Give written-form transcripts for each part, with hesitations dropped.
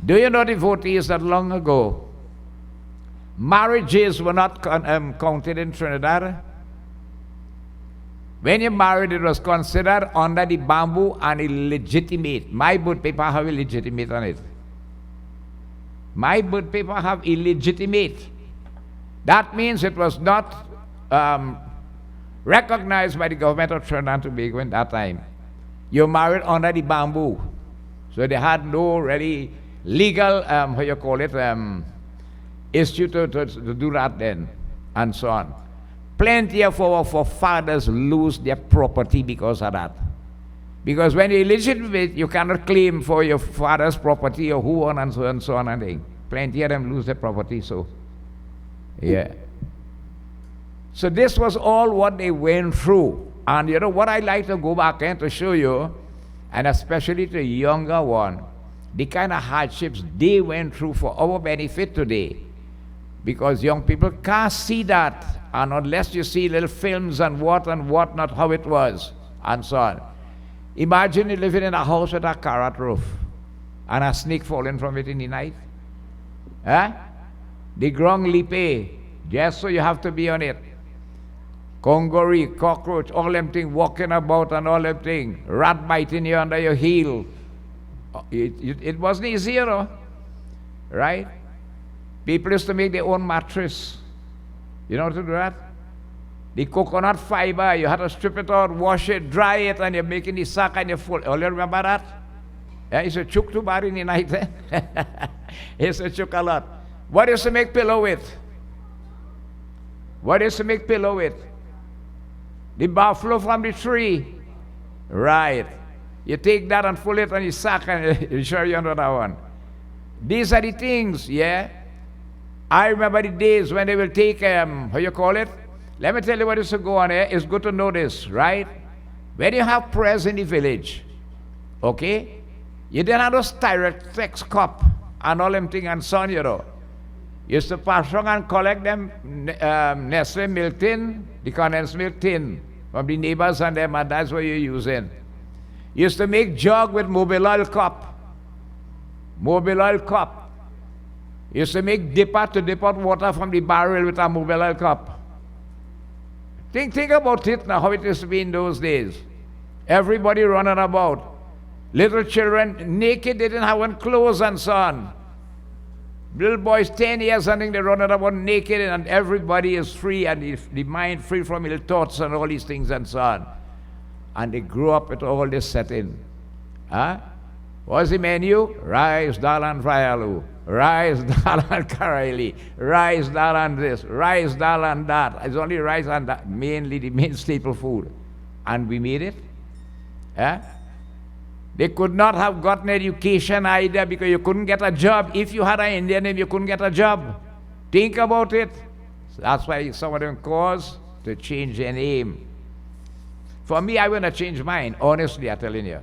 Do you know, devotees, that long ago, marriages were not counted in Trinidad? When you married, it was considered under the bamboo and illegitimate. My birth paper have illegitimate on it. My birth paper have illegitimate. That means it was not recognized by the government of Trinidad and Tobago in that time. You married under the bamboo. So they had no really legal, issue to do that then, and so on. Plenty of our forefathers lose their property because of that. Because when you're illegitimate, you cannot claim for your father's property or who on and so on and thing. Plenty of them lose their property, so, yeah. So this was all what they went through. And you know what I like to go back and to show you, and especially to the younger one, the kind of hardships they went through for our benefit today. Because young people can't see that, and unless you see little films and whatnot, how it was, and so on. Imagine you living in a house with a carrot roof, and a snake falling from it in the night. Huh? The ground lipe, just so you have to be on it. Congory, cockroach, all them things walking about and all them things. Rat biting you under your heel. It wasn't easy, you know. Right? People used to make their own mattress. You know how to do that? The coconut fiber, you had to strip it out, wash it, dry it, and you're making the sack and you fold. All you remember that? Yeah, it's a chook too bad in the night. It's a chook a lot. What is to make pillow with? What is to make pillow with? The buffalo from the tree. Right. You take that and fold it on your sack and you sure you know that one. These are the things, yeah? I remember the days when they will take, how you call it? Let me tell you what is to go on here. It's good to know this, right? When you have prayers in the village, okay? You didn't have those Tyrex cup and all them things and so on, you know. You used to pass around and collect them Nestle milk tin, the condensed milk tin from the neighbors and them, and that's what you're using. You used to make jug with mobile oil cup. Mobile oil cup. You used to make dipper to dip out water from the barrel with a mobile oil cup. Think about it now, how it used to be in those days. Everybody running about. Little children naked, they didn't have on clothes and so on. Little boys, 10 years, I think they're running about naked, and everybody is free, and the mind free from ill thoughts and all these things and so on. And they grew up with all this setting. Huh? What's the menu? Rice, dal, and fry aloo. Rice, dal, and karaili. Rice, dal, and this. Rice, dal, and that. It's only rice and that, mainly the main staple food. And we made it. Huh? They could not have gotten education either because you couldn't get a job. If you had an Indian name, you couldn't get a job. Think about it. So that's why some of them caused to change their name. For me, I wouldn't have changed mine, honestly, I'm telling you.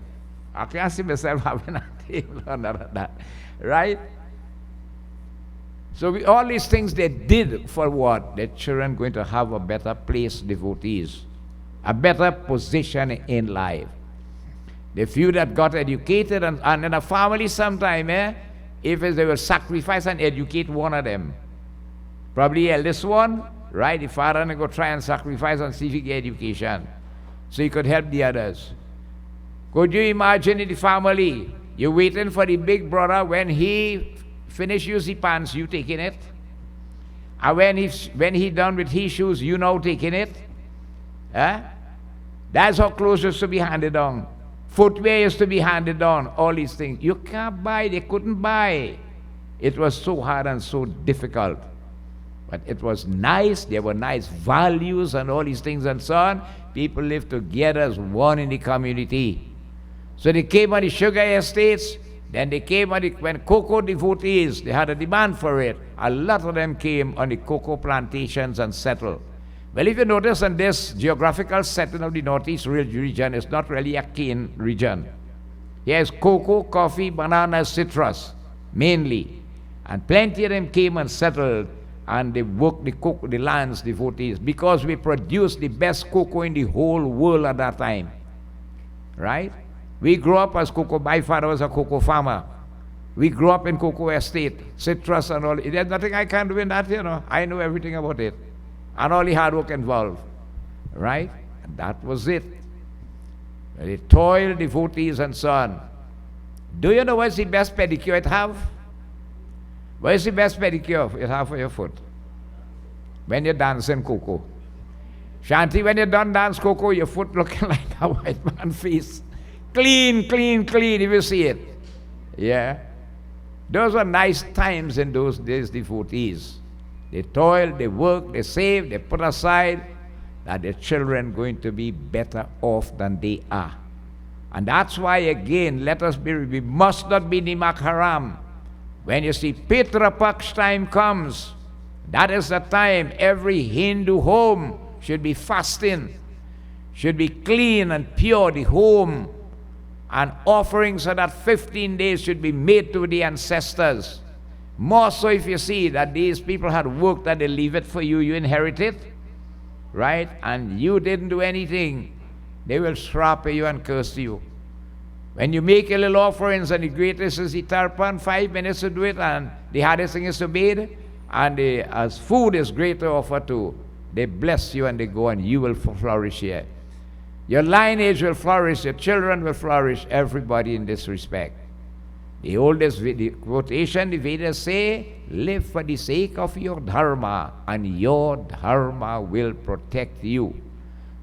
I can't see myself having a name or none of that. Right? So all these things they did for what? Their children going to have a better place, devotees. A better position in life. The few that got educated and in a family sometime, if they will sacrifice and educate one of them. Probably the eldest one, right? The father and go try and sacrifice and see if he get education. So he could help the others. Could you imagine in the family, you're waiting for the big brother when he finish using pants, you taking it? And when he done with his shoes, you now taking it? That's how clothes used to be handed down. Footwear used to be handed down, all these things. You can't buy, they couldn't buy. It was so hard and so difficult. But it was nice, there were nice values and all these things and so on. People lived together as one in the community. So they came on the sugar estates, then they came on when cocoa devotees, they had a demand for it. A lot of them came on the cocoa plantations and settled. Well, if you notice on this geographical setting of the Northeast region, it's not really a cane region. Here's cocoa, coffee, banana, citrus, mainly. And plenty of them came and settled, and they worked the lands, devotees, because we produced the best cocoa in the whole world at that time. Right? We grew up as cocoa. My father was a cocoa farmer. We grew up in cocoa estate, citrus and all. There's nothing I can do in that, I know everything about it. And all the hard work involved. Right? And that was it. The toil, devotees, and so on. Do you know what's the best pedicure it have? What is the best pedicure you have for your foot? When you're dancing cocoa. Shanti, when you're done dance cocoa, your foot looking like a white man's face. Clean, clean, clean, if you see it. Yeah. Those were nice times in those days, devotees. They toil, they work, they save, they put aside that their children are going to be better off than they are. And that's why, again, we must not be Nimak Haram. When you see Pitra Paksh time comes, that is the time every Hindu home should be fasting, should be clean and pure, the home, and offerings for that 15 days should be made to the ancestors. More so if you see that these people had worked and they leave it for you, you inherit it, right? And you didn't do anything, they will shrap you and curse you. When you make a little offerings and the greatest is the tarpan, 5 minutes to do it, and the hardest thing is to bathe, and as food is greater offer too, they bless you and they go and you will flourish here. Your lineage will flourish, your children will flourish, everybody in this respect. The oldest the quotation, the Vedas say, live for the sake of your dharma, and your dharma will protect you.